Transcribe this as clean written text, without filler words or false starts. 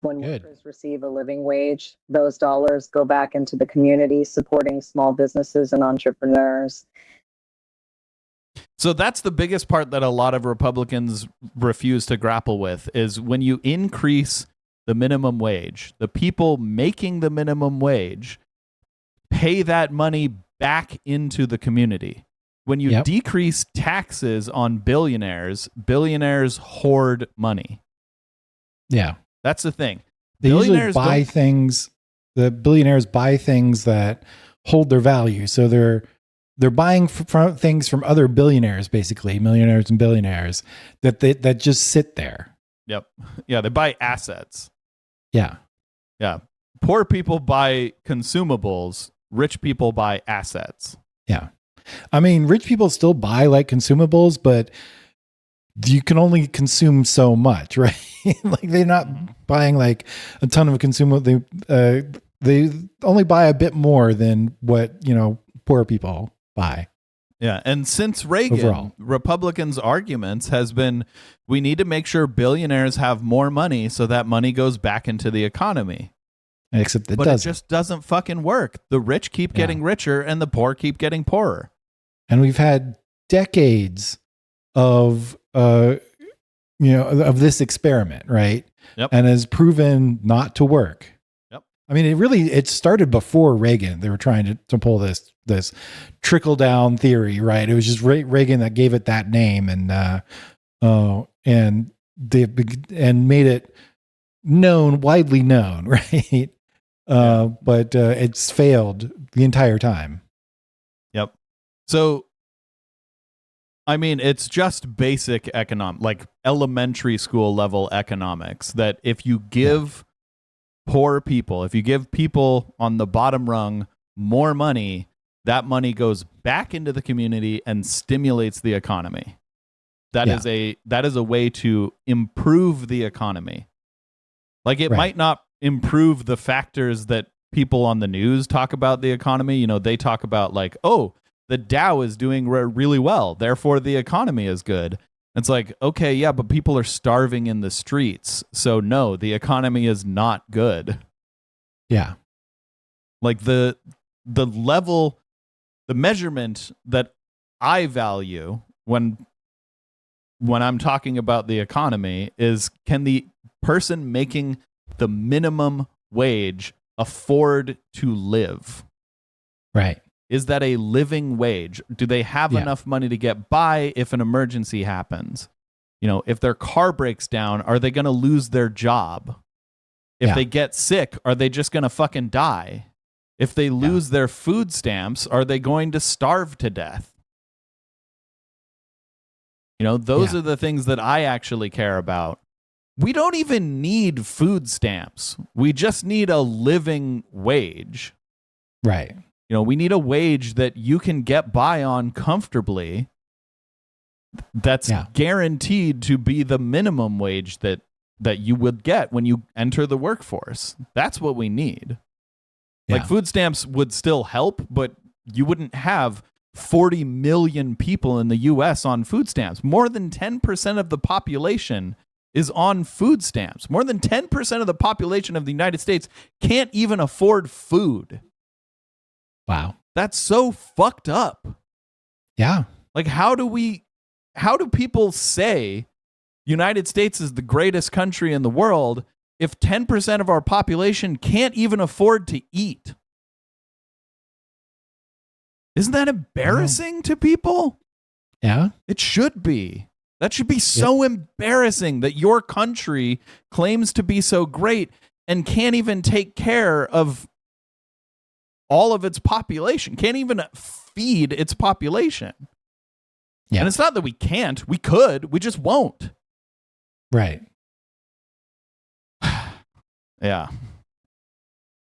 When Good. workers receive a living wage, those dollars go back into the community, supporting small businesses and entrepreneurs. So that's the biggest part that a lot of Republicans refuse to grapple with is when you increase the minimum wage, the people making the minimum wage pay that money back into the community. When you decrease taxes on billionaires, billionaires hoard money. Yeah. That's the thing. They usually buy things, the billionaires buy things that hold their value. So they're buying things from other billionaires, basically, millionaires and billionaires, that just sit there. Yep. Yeah, they buy assets. Yeah. Yeah. Poor people buy consumables, rich people buy assets. Yeah. I mean, rich people still buy like consumables, but you can only consume so much, right? Like they're not buying like a ton of consumables. They only buy a bit more than what, poor people buy. Yeah, and since Reagan, overall, Republicans' arguments has been we need to make sure billionaires have more money so that money goes back into the economy. Except it just doesn't fucking work. The rich keep getting richer and the poor keep getting poorer. And we've had decades of of this experiment, right? Yep. And has proven not to work. Yep. I mean, it started before Reagan. They were trying to pull this trickle down theory, right? It was just Reagan that gave it that name, and made it widely known, right? But it's failed the entire time. Yep. So, I mean, it's just basic like elementary school level economics that if you give poor people, if you give people on the bottom rung more money, that money goes back into the community and stimulates the economy. That is a way to improve the economy. Like it might not improve the factors that people on the news talk about the economy. They talk about like, oh, the Dow is doing really well, therefore the economy is good. It's like, okay, yeah, but people are starving in the streets. So no, the economy is not good. Yeah. Like the measurement that I value when I'm talking about the economy is, can the person making the minimum wage afford to live? Right. Is that a living wage? Do they have enough money to get by if an emergency happens? If their car breaks down, are they going to lose their job? If they get sick, are they just going to fucking die? If they lose their food stamps, are they going to starve to death? Those are the things that I actually care about. We don't even need food stamps. We just need a living wage. Right. We need a wage that you can get by on comfortably. That's guaranteed to be the minimum wage that you would get when you enter the workforce. That's what we need. Like food stamps would still help, but you wouldn't have 40 million people in the US on food stamps. More than 10% of the population is on food stamps. More than 10% of the population of the United States can't even afford food. Wow. That's so fucked up. Yeah. Like how do people say United States is the greatest country in the world if 10% of our population can't even afford to eat? Isn't that embarrassing to people? Yeah. It should be. That should be so embarrassing that your country claims to be so great and can't even take care of all of its population, can't even feed its population. Yeah. And it's not that we can't. We could. We just won't. Right. Yeah.